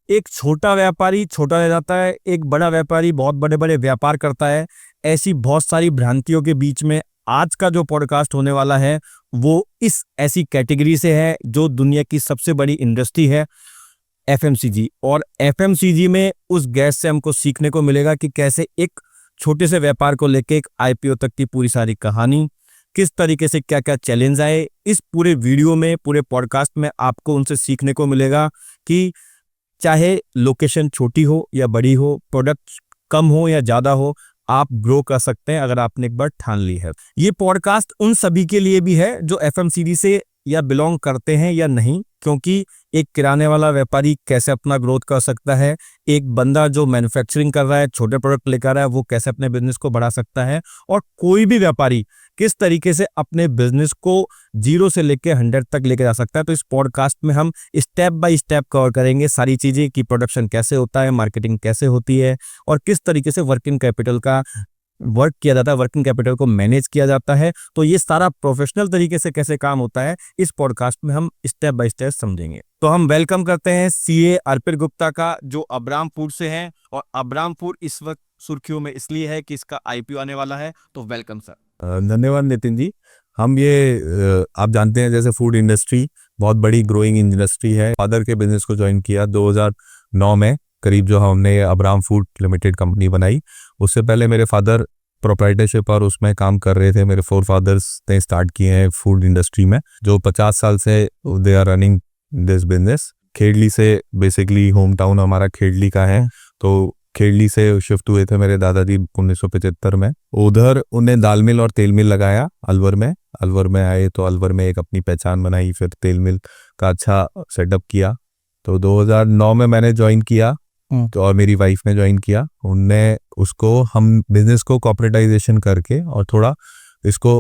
एक छोटा व्यापारी छोटा रह जाता है, एक बड़ा व्यापारी बहुत बड़े बड़े व्यापार करता है। ऐसी बहुत सारी भ्रांतियों के बीच में आज का जो पॉडकास्ट होने वाला है वो इस ऐसी कैटेगरी से है जो दुनिया की सबसे बड़ी इंडस्ट्री है, एफएमसीजी। और एफएमसीजी में उस गैस से हमको सीखने को मिलेगा कि कैसे एक छोटे से व्यापार को लेके एक आईपीओ तक की पूरी सारी कहानी, किस तरीके से क्या क्या चैलेंज आए। इस पूरे वीडियो में, पूरे पॉडकास्ट में आपको उनसे सीखने को मिलेगा कि चाहे लोकेशन छोटी हो या बड़ी हो, प्रोडक्ट कम हो या ज़्यादा हो, आप ग्रो कर सकते हैं अगर आपने एक बार ठान ली है। ये पॉडकास्ट उन सभी के लिए भी है जो एफएमसीजी से या बिलोंग करते हैं या नहीं, क्योंकि एक किराने वाला व्यापारी कैसे अपना ग्रोथ कर सकता है, एक बंदा जो मैन्युफैक्चरिंग कर रहा है, छोटे प्रोडक्ट लेकर आ रहा है, वो कैसे अपने बिजनेस को बढ़ा सकता है, और कोई भी व्यापारी किस तरीके से अपने बिजनेस को 0 से लेकर 100 तक लेके जा सकता है। तो इस पॉडकास्ट में हम स्टेप बाय स्टेप कवर करेंगे सारी चीजें कि प्रोडक्शन कैसे होता है, मार्केटिंग कैसे होती है, और किस तरीके से वर्किंग कैपिटल का वर्क किया जाता है, वर्किंग कैपिटल को मैनेज किया जाता है। तो ये सारा प्रोफेशनल तरीके से कैसे काम होता है इस पॉडकास्ट में हम स्टेप बाय स्टेप समझेंगे। तो हम वेलकम करते हैं सीए अर्पित गुप्ता का, जो अब्रामपुर से हैं, और अब्रामपुर इस वक्त सुर्खियों में इसलिए है कि इसका आईपीओ आने वाला है। तो वेलकम सर। धन्यवाद नितिन जी। हम ये आप जानते हैं जैसे फूड इंडस्ट्री बहुत बड़ी ग्रोइंग इंडस्ट्री है। फादर के बिजनेस को ज्वाइन किया 2009 में करीब, जो हमने अब्राम फूड लिमिटेड कंपनी बनाई। उससे पहले मेरे फादर प्रोप्राइटरशिप और उसमें काम कर रहे थे। मेरे 4 फादर्स ने स्टार्ट किए हैं फूड इंडस्ट्री में, जो 50 साल से they are running this business. Khedli से बेसिकली होम टाउन हमारा खेड़ली का है, तो खेड़ली से शिफ्ट हुए थे मेरे दादाजी 1975 में। उधर उन्हें दाल मिल और तेल मिल लगाया अलवर में। अलवर में आए तो अलवर में एक अपनी पहचान बनाई, फिर तेल मिल का अच्छा सेटअप किया। तो 2009 में मैंने ज्वाइन किया, तो और मेरी वाइफ ने ज्वाइन किया। उनने उसको हम बिजनेस को कॉर्पोरेटाइजेशन करके और थोड़ा इसको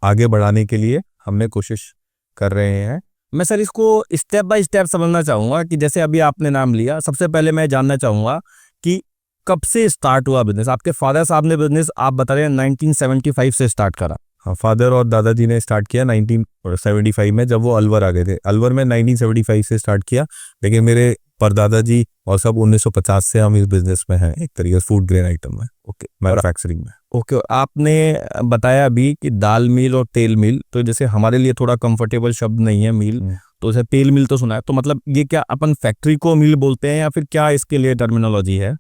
आगे बढ़ाने के लिए हमने कोशिश कर रहे हैं। मैं सर इसको स्टेप बाय स्टेप समझना चाहूंगा कि जैसे अभी आपने नाम लिया, सबसे पहले मैं जानना चाहूंगा कि कब से स्टार्ट हुआ बिजनेस। आपके फादर साहब ने बिजनेस आप बता रहे हैं 1975 से स्टार्ट करा। हाँ, फादर और दादाजी ने स्टार्ट किया 1975 में, जब वो अलवर आ गए थे। अलवर में 1975 से स्टार्ट किया, लेकिन मेरे परदादा जी और सब 1950 से हम इस बिजनेस में हैं, एक तरीके से फूड ग्रेन आइटम में, ओके, मैन्युफैक्चरिंग में। ओके, आपने बताया अभी कि दाल मिल और तेल मिल, तो जैसे हमारे लिए थोड़ा कंफर्टेबल शब्द नहीं है मिल, तो जैसे तेल मिल तो सुना है, तो मतलब ये क्या अपन फैक्ट्री को मिल बोलते हैं या फिर क्या इसके लिए टर्मिनोलॉजी है?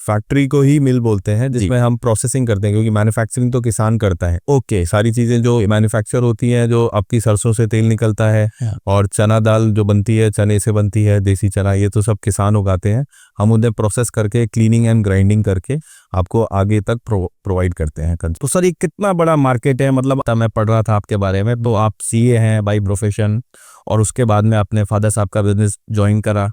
फैक्ट्री को ही मिल बोलते हैं, जिसमें हम प्रोसेसिंग करते हैं, क्योंकि मैन्युफैक्चरिंग तो किसान करता है। ओके, सारी चीजें जो मैन्युफैक्चर होती हैं, जो आपकी सरसों से तेल निकलता है और चना दाल जो बनती है चने से बनती है, देसी चना, ये तो सब किसान उगाते हैं। हम उन्हें प्रोसेस करके क्लीनिंग एंड ग्राइंडिंग करके आपको आगे तक प्रोवाइड करते हैं। तो सर ये कितना बड़ा मार्केट है? मतलब मैं पढ़ रहा था आपके बारे में, तो आप सीए हैं बाय प्रोफेशन, और उसके बाद में आपने फादर साहब का बिजनेस ज्वाइन करा।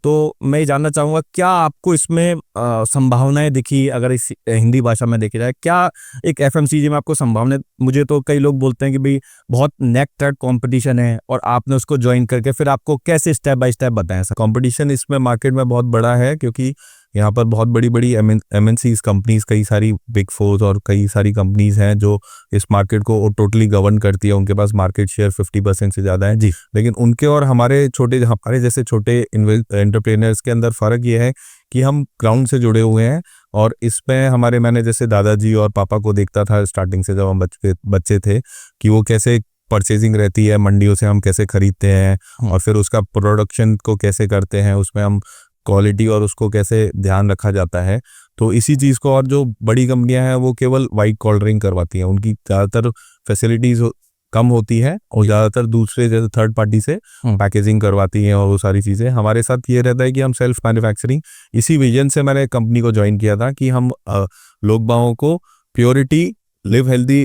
तो मैं ये जानना चाहूंगा क्या आपको इसमें संभावनाएं दिखी, अगर इस हिंदी भाषा में देखी जाए, क्या एक एफएमसीजी में आपको संभावनाएं? मुझे तो कई लोग बोलते हैं कि भाई बहुत नेक टर्ट कंपटीशन है, और आपने उसको ज्वाइन करके फिर आपको कैसे स्टेप बाय स्टेप बताएं सर? कंपटीशन इसमें मार्केट में बहुत बड़ा है, क्योंकि यहाँ पर बहुत बड़ी बड़ी एमएनसीज कंपनीज, कई सारी बिग फोर्स और कई सारी कंपनीज हैं जो इस मार्केट को टोटली गवर्न करती है। उनके पास मार्केट शेयर 50% से ज़्यादा है जी। लेकिन उनके और हमारे जैसे छोटे एंटरप्रेन्योर्स के अंदर फ़र्क ये है कि हम ग्राउंड से जुड़े हुए हैं, और इसमें मैंने जैसे दादाजी और पापा को देखता था स्टार्टिंग से, जब हम बच्चे थे, कि वो कैसे परचेजिंग रहती है, मंडियों से हम कैसे खरीदते हैं और फिर उसका प्रोडक्शन को कैसे करते हैं, उसमें हम क्वालिटी और उसको कैसे ध्यान रखा जाता है। तो इसी चीज़ को, और जो बड़ी कंपनियां हैं वो केवल वाइट कॉलरिंग करवाती हैं, उनकी ज़्यादातर फैसिलिटीज़ कम होती है, और ज़्यादातर दूसरे जैसे थर्ड पार्टी से पैकेजिंग करवाती हैं और वो सारी चीज़ें। हमारे साथ ये रहता है कि हम सेल्फ मैन्युफैक्चरिंग, इसी विजन से मैंने कंपनी को ज्वाइन किया था कि हम लोग बागों को purity, live healthy,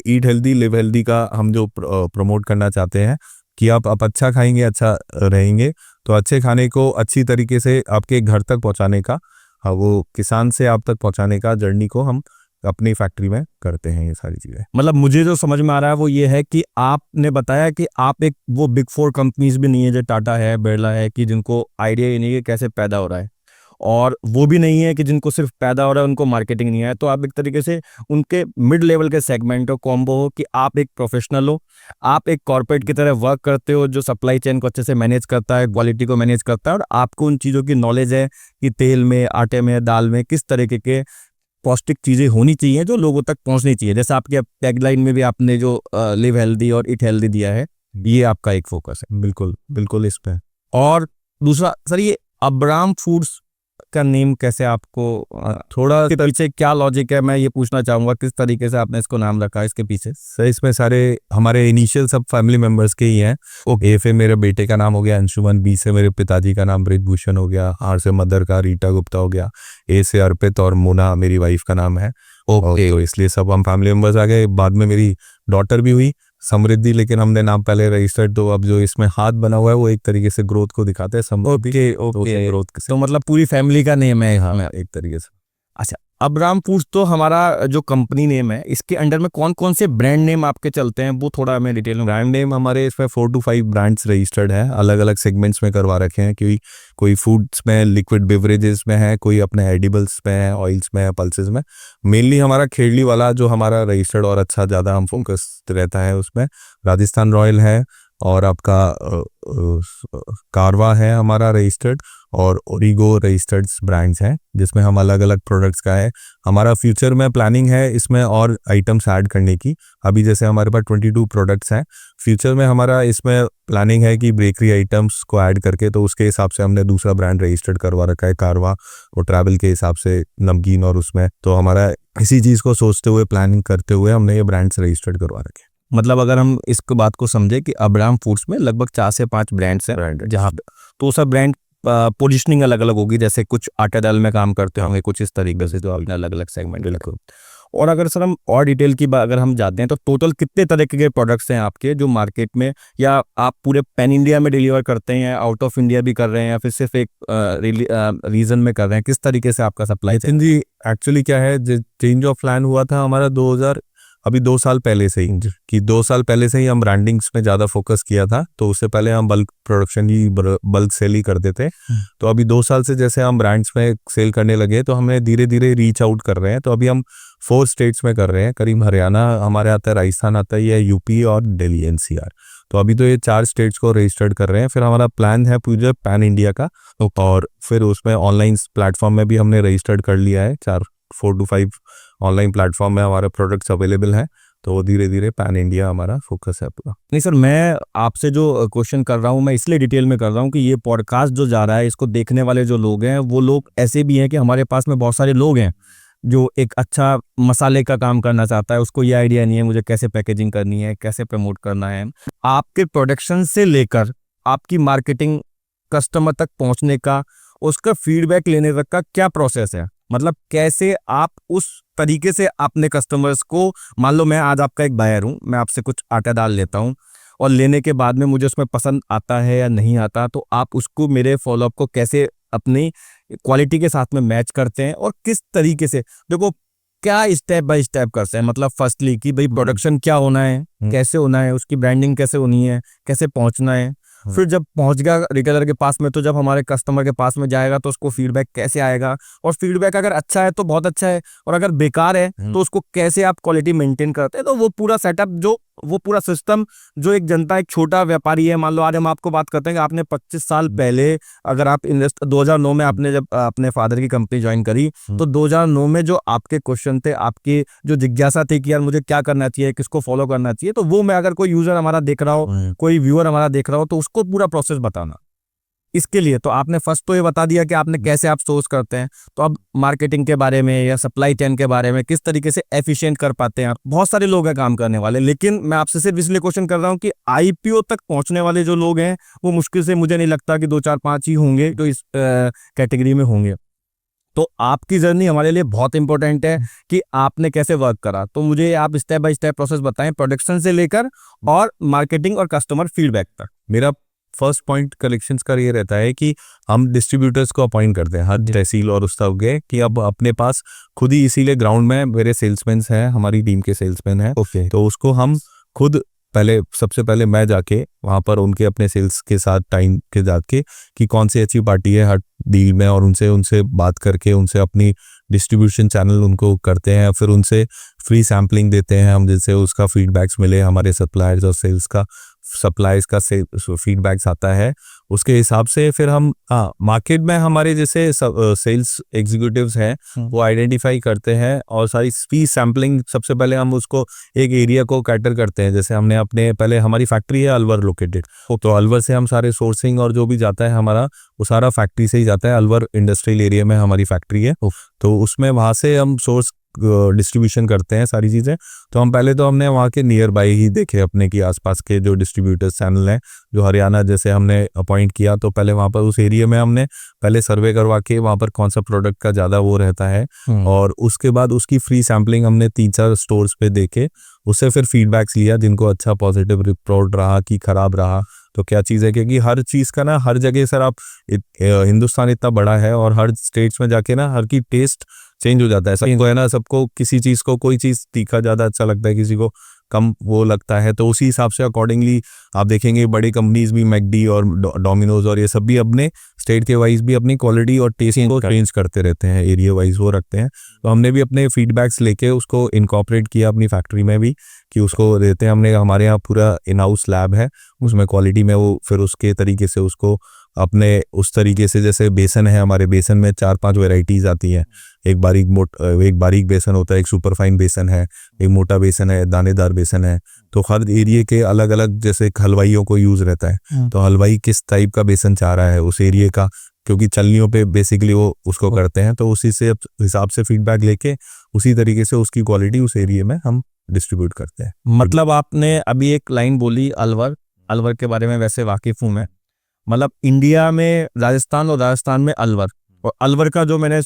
eat healthy, live healthy का हम जो प्रमोट करना चाहते हैं कि आप अच्छा खाएंगे, अच्छा रहेंगे। तो अच्छे खाने को अच्छी तरीके से आपके घर तक पहुंचाने का, वो किसान से आप तक पहुंचाने का जर्नी को हम अपनी फैक्ट्री में करते हैं, ये सारी चीज़ें। मतलब मुझे जो समझ में आ रहा है वो ये है कि आपने बताया कि आप एक वो बिग 4 कंपनीज भी नहीं है जो टाटा है, बिरला है, कि जिनको आइडिया ही नहीं है कैसे पैदा हो रहा है, और वो भी नहीं है कि जिनको सिर्फ पैदा हो रहा है उनको मार्केटिंग नहीं है। तो आप एक तरीके से उनके मिड लेवल के सेगमेंट हो, कॉम्बो हो, कि आप एक प्रोफेशनल हो, आप एक कॉर्पोरेट की तरह वर्क करते हो जो सप्लाई चेन को अच्छे से मैनेज करता है, क्वालिटी को मैनेज करता है, और आपको उन चीज़ों की नॉलेज है कि तेल में, आटे में, दाल में किस तरीके के पौष्टिक चीज़ें होनी चाहिए जो लोगों तक पहुंचनी चाहिए। जैसे आपके टैगलाइन में भी आपने जो लिव हेल्दी और ईट हेल्दी दिया है, ये आपका एक फोकस है। बिल्कुल बिल्कुल इस पे। और दूसरा सर, ये अब्राम फूड्स का नेम कैसे आपको, थोड़ा इसके पीछे क्या लॉजिक है, मैं ये पूछना चाहूंगा, किस तरीके से आपने इसको नाम रखा है इसके पीछे? सर इसमें सारे हमारे इनिशियल सब फैमिली मेंबर्स के ही हैं। ए से मेरे बेटे का नाम हो गया अंशुमन, बी से मेरे पिताजी का नाम बृजभूषण हो गया, आर से मदर का रीटा गुप्ता हो गया, ए से अर्पित और मोना मेरी वाइफ का नाम है। ओके, तो इसलिए सब हम फैमिली मेंबर्स आ गए। बाद में मेरी डॉटर भी हुई समृद्धि, लेकिन हमने नाम पहले रजिस्टर्ड, तो अब जो इसमें हाथ बना हुआ है वो एक तरीके से ग्रोथ को दिखाता है। समृद्धि ओके, ग्रोथ तो मतलब पूरी फैमिली का नेम है। हाँ, एक तरीके से। अच्छा, अब्राम फूड्स तो हमारा जो कंपनी नेम है, इसके अंडर में कौन कौन से ब्रांड नेम आपके चलते हैं वो थोड़ा हमें डिटेल में। ब्रांड नेम हमारे इसमें 4 to 5 ब्रांड्स रजिस्टर्ड है, अलग अलग सेगमेंट्स में करवा रखे हैं। क्योंकि कोई फूड्स में, लिक्विड बेवरेजेस में है, कोई अपने एडिबल्स में है, ऑयल्स में है, पल्सेस में। मेनली हमारा खेड़ली वाला जो हमारा रजिस्टर्ड और अच्छा ज़्यादा हम फोकस रहता है उसमें, राजस्थान रॉयल है, और आपका कारवा है हमारा रजिस्टर्ड, और ओरिगो रजिस्टर्ड ब्रांड्स हैं जिसमें हम अलग अलग प्रोडक्ट्स का है। हमारा फ्यूचर में प्लानिंग है इसमें और आइटम्स ऐड करने की। अभी जैसे हमारे पास 22 प्रोडक्ट्स हैं, फ्यूचर में हमारा इसमें प्लानिंग है कि बेकरी आइटम्स को ऐड करके, तो उसके हिसाब से हमने दूसरा ब्रांड रजिस्टर्ड करवा रखा है कारवा, और ट्रैवल के हिसाब से नमकीन, और उसमें तो हमारा इसी चीज़ को सोचते हुए, प्लानिंग करते हुए हमने ये ब्रांड्स रजिस्टर्ड करवा रखे हैं। मतलब अगर हम इस बात को समझे कि अब्राम फूड्स में लगभग 4 से 5 ब्रांड्स हैं, जहाँ तो सब ब्रांड पोजीशनिंग अलग अलग होगी, जैसे कुछ आटा दाल में काम करते होंगे, कुछ इस तरीके से, जो आपने अलग अलग सेगमेंट। बिल्कुल। और अगर सर हम और डिटेल की बात अगर हम जाते हैं, तो टोटल कितने तरह के प्रोडक्ट्स हैं आपके जो मार्केट में, या आप पूरे पैन इंडिया में डिलीवर करते हैं, या आउट ऑफ इंडिया भी कर रहे हैं, या फिर सिर्फ एक रीजन में कर रहे हैं? किस तरीके से आपका सप्लाई? जी एक्चुअली क्या है, चेंज ऑफ प्लान हुआ था हमारा 2 साल पहले से ही, कि 2 साल पहले से ही हम ब्रांडिंग्स में ज़्यादा फोकस किया था। तो उससे पहले हम बल्क प्रोडक्शन ही, बल्क सेल ही करते थे। तो अभी 2 साल से जैसे हम ब्रांड्स में सेल करने लगे, तो हमें धीरे धीरे रीच आउट कर रहे हैं। तो अभी हम 4 स्टेट्स में कर रहे हैं, करीब हरियाणा हमारे आता है, राजस्थान आता है, ये यूपी और दिल्ली एनसीआर। तो अभी तो ये 4 स्टेट्स को रजिस्टर्ड कर रहे हैं। फिर हमारा प्लान है पूरे पैन इंडिया का, और फिर उसमें ऑनलाइन प्लेटफॉर्म में भी हमने रजिस्टर्ड कर लिया है। 4 to 5 ऑनलाइन प्लेटफॉर्म में हमारे प्रोडक्ट्स अवेलेबल हैं। तो वो धीरे धीरे पैन इंडिया हमारा फोकस है पूरा। नहीं सर, मैं आपसे जो क्वेश्चन कर रहा हूँ, मैं इसलिए डिटेल में कर रहा हूँ कि ये पॉडकास्ट जो जा रहा है, इसको देखने वाले जो लोग हैं, वो लोग ऐसे भी हैं कि हमारे पास में बहुत सारे लोग हैं जो एक अच्छा मसाले का काम करना चाहता है, उसको ये आइडिया नहीं है मुझे कैसे पैकेजिंग करनी है, कैसे प्रमोट करना है। आपके प्रोडक्शन से लेकर आपकी मार्केटिंग, कस्टमर तक पहुंचने का, उसका फीडबैक लेने तक का क्या प्रोसेस है? मतलब कैसे आप उस तरीके से अपने कस्टमर्स को, मान लो मैं आज आपका एक बायर हूँ, मैं आपसे कुछ आटा दाल लेता हूँ, और लेने के बाद में मुझे उसमें पसंद आता है या नहीं आता, तो आप उसको, मेरे फॉलोअप को कैसे अपनी क्वालिटी के साथ में मैच करते हैं, और किस तरीके से, देखो क्या स्टेप बाय स्टेप करते हैं? मतलब फर्स्टली कि भाई प्रोडक्शन क्या होना है, कैसे होना है, उसकी ब्रांडिंग कैसे होनी है, कैसे पहुंचना है, फिर जब पहुंच गया रिटेलर के पास में, तो जब हमारे कस्टमर के पास में जाएगा तो उसको फीडबैक कैसे आएगा, और फीडबैक अगर अच्छा है तो बहुत अच्छा है, और अगर बेकार है तो उसको कैसे आप क्वालिटी मेंटेन करते हैं। तो वो पूरा सेटअप, जो वो पूरा सिस्टम, जो एक जनता, एक छोटा व्यापारी है, मान लो आज हम आपको बात करते हैं कि आपने 25 साल पहले, अगर आप 2009 में आपने जब अपने फादर की कंपनी ज्वाइन करी, तो 2009 में जो आपके क्वेश्चन थे, आपकी जो जिज्ञासा थी कि यार मुझे क्या करना चाहिए, किसको फॉलो करना चाहिए, तो वो मैं, अगर कोई यूजर हमारा देख रहा हो, कोई व्यूअर हमारा देख रहा हो, तो उसको पूरा प्रोसेस बताना। इसके लिए तो आपने फर्स्ट तो ये बता दिया कि आपने कैसे आप सोर्स करते हैं, तो अब मार्केटिंग के बारे में या सप्लाई चेन के बारे में, किस तरीके से एफिशिएंट कर पाते हैं आप। बहुत सारे लोग हैं काम करने वाले, लेकिन मैं आपसे सिर्फ इसलिए क्वेश्चन कर रहा हूं कि आईपीओ तक पहुंचने वाले जो लोग हैं, वो मुश्किल से, मुझे नहीं लगता कि 2 4 5 ही होंगे जो इस कैटेगरी में होंगे। तो आपकी जर्नी हमारे लिए बहुत इंपॉर्टेंट है कि आपने कैसे वर्क करा। तो मुझे आप स्टेप बाय स्टेप प्रोसेस बताएं, प्रोडक्शन से लेकर और मार्केटिंग और कस्टमर फीडबैक तक। मेरा फर्स्ट पॉइंट कलेक्शंस का ये रहता है कि हम डिस्ट्रीब्यूटर्स को अपॉइंट करते हैं हर तहसील और उस तक के, कि अब अपने पास खुद ही, इसीलिए ग्राउंड में मेरे सेल्समैन हैं, हमारी टीम के सेल्समैन हैं, तो उसको हम खुद पहले सबसे पहले मैं जाके वहाँ पर उनके अपने सेल्स के साथ टाइम के जाके कि कौन सी अच्छी पार्टी है हर डील में, और उनसे उनसे बात करके उनसे अपनी डिस्ट्रीब्यूशन चैनल उनको करते हैं, फिर उनसे फ्री सैम्पलिंग देते हैं हम, जिससे उसका फीडबैक्स मिले हमारे सप्लायर्स और सेल्स का सप्लाईज का फीडबैक्स आता है। उसके हिसाब से फिर हम मार्केट में हमारे जैसे सेल्स एग्जीक्यूटिव्स हैं वो आइडेंटिफाई करते हैं, और सारी फ्री सैम्पलिंग सबसे पहले हम उसको एक एरिया को कैटर करते हैं। जैसे हमने अपने पहले हमारी फैक्ट्री है अलवर लोकेटेड, तो अलवर से हम सारे सोर्सिंग और जो भी जाता है हमारा वो सारा फैक्ट्री से ही जाता है। अलवर इंडस्ट्रियल एरिया में हमारी फैक्ट्री है, तो उसमें वहाँ से हम सोर्स डिस्ट्रीब्यूशन करते हैं सारी चीज़ें। तो हम पहले तो हमने वहाँ के नियर बाय ही देखे अपने की आसपास के जो डिस्ट्रीब्यूटर्स चैनल हैं, जो हरियाणा जैसे हमने अपॉइंट किया, तो पहले वहाँ पर उस एरिया में हमने पहले सर्वे करवा के वहाँ पर कौन सा प्रोडक्ट का ज़्यादा वो रहता है, और उसके बाद उसकी फ्री सैम्पलिंग हमने 3-4 स्टोर्स पे देखे, उससे फिर फीडबैक्स लिया जिनको अच्छा पॉजिटिव रिपोर्ट रहा कि खराब रहा तो क्या चीज़ है। क्योंकि हर चीज़ का ना हर जगह सर आप हिंदुस्तान इतना बड़ा है और हर स्टेट्स में जाके ना हर की टेस्ट चेंज हो जाता है। सबको है ना, सबको किसी चीज़ को कोई चीज़ तीखा ज़्यादा अच्छा लगता है, किसी को कम वो लगता है, तो उसी हिसाब से अकॉर्डिंगली आप देखेंगे बड़ी कंपनीज भी मैकडी और डोमिनोज और ये सब भी अपने स्टेट के वाइज भी अपनी क्वालिटी और टेस्ट को चेंज करते रहते हैं, एरिया वाइज वो रखते हैं। तो हमने भी अपने फीडबैक्स लेके उसको इनकॉर्पोरेट किया अपनी फैक्ट्री में भी कि उसको देते हैं। हमने हमारे यहाँ पूरा इन हाउस लैब है, उसमें क्वालिटी में वो फिर उसके तरीके से उसको अपने उस तरीके से, जैसे बेसन है हमारे, बेसन में 4-5 वेराइटीज़ आती हैं। एक बारीक बेसन होता है, एक सुपर फाइन बेसन है, एक मोटा बेसन है, दानेदार बेसन है। तो हर एरिया के अलग अलग, जैसे हलवाइयों को यूज़ रहता है, तो हलवाई किस टाइप का बेसन चाह रहा है उस एरिया का, क्योंकि चलनियों पे बेसिकली वो उसको करते हैं, तो उसी से हिसाब से फीडबैक लेके उसी तरीके से उसकी क्वालिटी उस एरिया में हम डिस्ट्रीब्यूट करते हैं। मतलब आपने अभी एक लाइन बोली अलवर, अलवर के बारे में वैसे वाकिफ हूँ मैं। मतलब इंडिया में राजस्थान और राजस्थान में अलवर, और अलवर का जो मैंने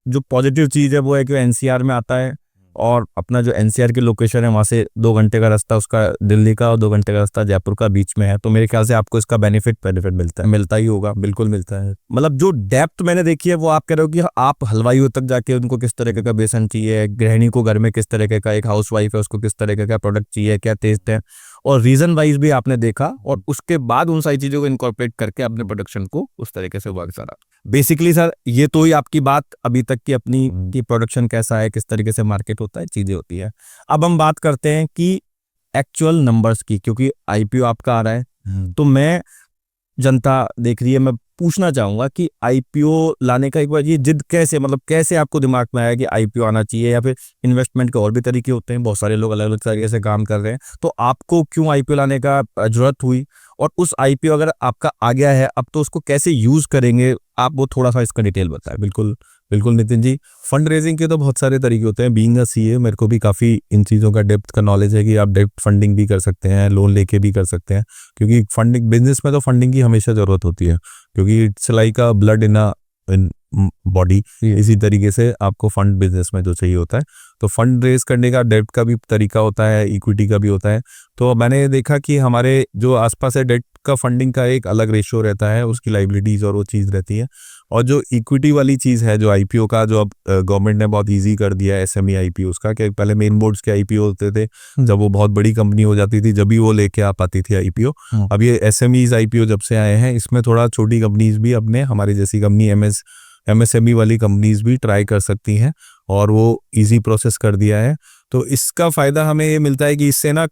जो पॉजिटिव चीज़ है वो है कि एनसीआर में आता है, और अपना जो एनसीआर की लोकेशन है वहाँ से 2 घंटे का रास्ता उसका दिल्ली का और 2 घंटे का रास्ता जयपुर का बीच में है। तो मेरे ख्याल से आपको इसका बेनिफिट मिलता ही होगा। बिल्कुल मिलता है। मतलब जो डेप्थ मैंने देखी है वो आप कह रहे हो कि आप हलवाइयों तक जाके उनको किस तरीके का बेसन चाहिए, गृहिणी को घर में किस तरीके का, एक हाउस वाइफ है उसको किस तरीके का प्रोडक्ट चाहिए, क्या टेस्ट है, और रीजन वाइज भी आपने देखा, और उसके बाद उन सारी चीज़ों को इनकॉर्पोरेट करके अपने प्रोडक्शन को उस तरीके से वर्क करा। बेसिकली सर ये तो ही आपकी बात अभी तक की अपनी की प्रोडक्शन कैसा है, किस तरीके से मार्केट होता है, चीज़ें होती है। अब हम बात करते हैं कि एक्चुअल नंबर्स की, क्योंकि आईपीओ आपका आ रहा है, तो मैं जनता देख रही है, मैं पूछना चाहूंगा कि आईपीओ लाने का एक बार ये जिद कैसे, मतलब कैसे आपको दिमाग में आया कि आईपीओ आना चाहिए, या फिर इन्वेस्टमेंट के और भी तरीके होते हैं, बहुत सारे लोग अलग अलग तरीके से काम कर रहे हैं, तो आपको क्यों आईपीओ लाने का जरूरत हुई, और उस आईपीओ अगर आपका आ गया है अब तो उसको कैसे यूज करेंगे, आप वो थोड़ा सा इसका डिटेल बताएं। बिल्कुल बिल्कुल नितिन जी, फंड रेजिंग के तो बहुत सारे तरीके होते हैं। बीइंग अ सीए मेरे को भी काफ़ी इन चीज़ों का डेप्थ का नॉलेज है कि आप डेप्थ फंडिंग भी कर सकते हैं, लोन लेके भी कर सकते हैं, क्योंकि फंडिंग बिजनेस में तो फंडिंग की हमेशा ज़रूरत होती है, क्योंकि it's like a blood in body. इसी तरीके से आपको फंड बिजनेस में जो चाहिए होता है, तो फंड रेज करने का डेप्थ का भी तरीका होता है, इक्विटी का भी होता है। तो मैंने देखा कि हमारे जो आसपास है डेट का फंडिंग का एक अलग रेशियो रहता है, उसकी लाइबिलिटीज़ और वो चीज़ रहती है, और जो इक्विटी वाली चीज़ है जो आईपीओ का, जो अब गवर्नमेंट ने बहुत इजी कर दिया है एसएमई आईपीओ का, कि पहले मेन बोर्ड्स के आईपीओ होते थे, जब वो बहुत बड़ी कंपनी हो जाती थी जब भी वो लेके आ पाती थी आईपीओ। अब ये एसएमईज आईपीओ जब से आए हैं, इसमें थोड़ा छोटी कंपनीज भी अपने हमारी जैसी कंपनी एमएसएमई वाली कंपनीज भी ट्राई कर सकती हैं, और वो इजी प्रोसेस कर दिया है। तो इसका फ़ायदा हमें ये मिलता है कि इससे ना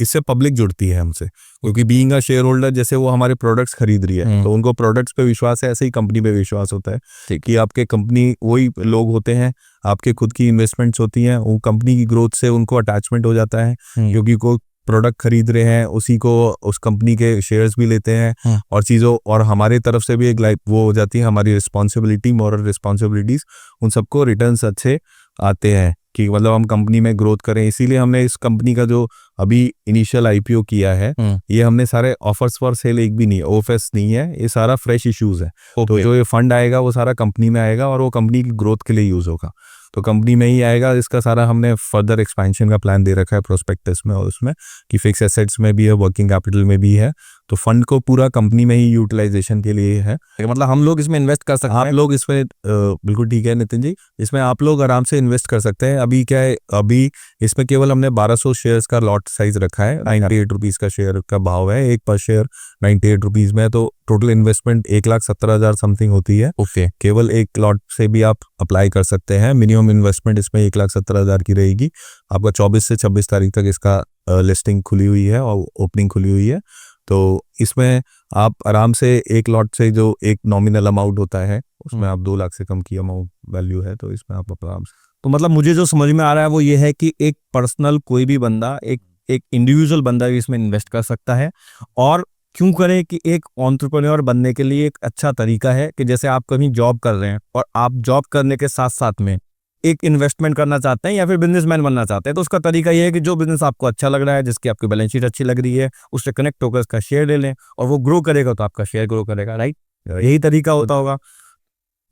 इससे पब्लिक जुड़ती है हमसे, क्योंकि बीइंग अ शेयर होल्डर, जैसे वो हमारे प्रोडक्ट्स खरीद रही है तो उनको प्रोडक्ट्स पे विश्वास है, ऐसे ही कंपनी पे विश्वास होता है कि आपके कंपनी वही लोग होते हैं, आपके खुद की इन्वेस्टमेंट्स होती हैं, वो कंपनी की ग्रोथ से उनको अटैचमेंट हो जाता है, क्योंकि को प्रोडक्ट खरीद रहे हैं उसी को उस कंपनी के शेयर्स भी लेते हैं, और चीज़ों और हमारे तरफ से भी एक लाइफ वो हो जाती है, हमारी रिस्पॉन्सिबिलिटी, मॉरल रिस्पॉन्सिबिलिटीज़, उन सबको रिटर्न्स अच्छे आते हैं कि मतलब हम कंपनी में ग्रोथ करें। इसीलिए हमने इस कंपनी का जो अभी इनिशियल आईपीओ किया है, ये हमने सारे ऑफर्स फॉर सेल एक भी नहीं है, ओएफएस नहीं है, ये सारा फ्रेश इश्यूज है। तो जो ये फंड आएगा वो सारा कंपनी में आएगा, और वो कंपनी की ग्रोथ के लिए यूज होगा, तो कंपनी में ही आएगा। इसका सारा हमने फर्दर एक्सपेंशन का प्लान दे रखा है प्रोस्पेक्टस में, और उसमें कि फिक्स एसेट्स में भी है, वर्किंग कैपिटल में भी है, तो फंड को पूरा कंपनी में ही यूटिलाइजेशन के लिए है। मतलब हम लोग इसमें इन्वेस्ट कर सकते आप हैं। लोग इसमें बिल्कुल ठीक है नितिन जी, इसमें आप लोग आराम से इन्वेस्ट कर सकते हैं। अभी क्या है, अभी इसमें केवल हमने 1200 शेयर्स का लॉट साइज रखा है, 98 रुपीज़ का शेयर का भाव है, एक पर शेयर 98 रुपीज़ में, तो टोटल इन्वेस्टमेंट 1,17,000 समथिंग होती है। ओके, केवल एक लॉट से भी आप अप्लाई कर सकते हैं। मिनिमम इन्वेस्टमेंट इसमें 1,17,000 की रहेगी। आपका 24 से 26 तारीख तक इसका लिस्टिंग खुली हुई है और ओपनिंग खुली हुई है। तो इसमें आप आराम से एक लॉट से जो एक नॉमिनल अमाउंट होता है उसमें आप 2 लाख से कम की अमाउंट वैल्यू है, तो इसमें आप आराम से। तो मतलब मुझे जो समझ में आ रहा है वो ये है कि एक पर्सनल कोई भी बंदा, एक इंडिविजुअल बंदा भी इसमें इन्वेस्ट कर सकता है। और क्यों करे कि एक एंटरप्रेन्योर बनने के लिए एक अच्छा तरीका है कि जैसे आप कहीं जॉब कर रहे हैं और आप जॉब करने के साथ साथ में एक इन्वेस्टमेंट करना चाहते हैं या फिर बिजनेसमैन बनना चाहते हैं, तो उसका तरीका ये है कि जो बिजनेस आपको अच्छा लग रहा है, जिसकी आपकी बैलेंस शीट अच्छी लग रही है, उससे कनेक्ट होकर उसका शेयर ले लें और वो ग्रो करेगा तो आपका शेयर ग्रो करेगा। राइट, यही तरीका होता होगा।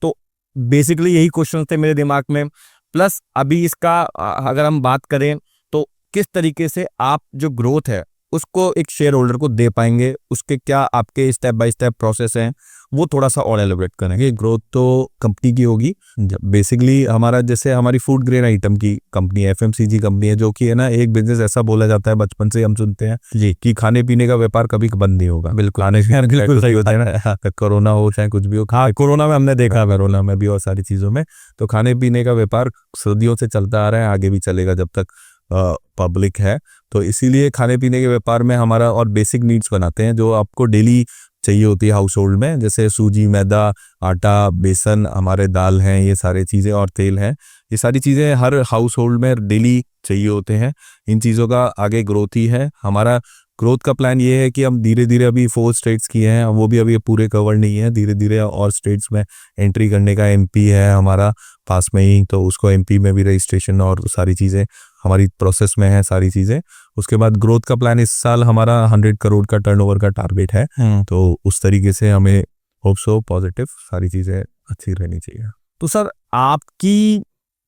तो बेसिकली यही क्वेश्चन थे मेरे दिमाग में। प्लस अभी इसका अगर हम बात करें तो किस तरीके से आप जो ग्रोथ है उसको एक शेयर होल्डर को दे पाएंगे, उसके क्या आपके स्टेप बाय स्टेप प्रोसेस हैं, वो थोड़ा सा और एलिब्रेट करेंगे। ग्रोथ तो कंपनी की होगी बेसिकली। हमारा जैसे हमारी फूड ग्रेन आइटम की कंपनी है, एफएमसीजी कंपनी है, जो कि है ना एक बिजनेस ऐसा बोला जाता है, बचपन से हम सुनते हैं जी कि खाने पीने का व्यापार कभी बंद नहीं होगा। बिल्कुल, खाने पीने का बिल्कुल सही होता है ना, कोरोना हो चाहे कुछ भी हो। हाँ, कोरोना में हमने देखा। कोरोना में भी और सारी चीज़ों में, तो खाने पीने का व्यापार सदियों से चलता आ रहा है, आगे भी चलेगा जब तक पब्लिक है। तो इसीलिए खाने पीने के व्यापार में हमारा और बेसिक नीड्स बनाते हैं जो आपको डेली चाहिए होती है हाउस होल्ड में, जैसे सूजी, मैदा, आटा, बेसन, हमारे दाल हैं, ये सारी चीज़ें और तेल हैं। ये सारी चीज़ें हर हाउस होल्ड में डेली चाहिए होते हैं। इन चीज़ों का आगे ग्रोथ ही है हमारा। ग्रोथ का प्लान ये है कि हम धीरे धीरे अभी 4 स्टेट्स किए हैं, वो भी अभी पूरे कवर नहीं है, धीरे धीरे और स्टेट्स में एंट्री करने का। एमपी है हमारा पास में ही, तो उसको एमपी में भी रजिस्ट्रेशन और सारी चीज़ें हमारी प्रोसेस में है सारी चीज़ें। उसके बाद ग्रोथ का प्लान इस साल हमारा 100 करोड़ का टर्नओवर का टारगेट है। तो उस तरीके से हमें होप सो पॉजिटिव सारी चीज़ें अच्छी रहनी चाहिए। तो सर आपकी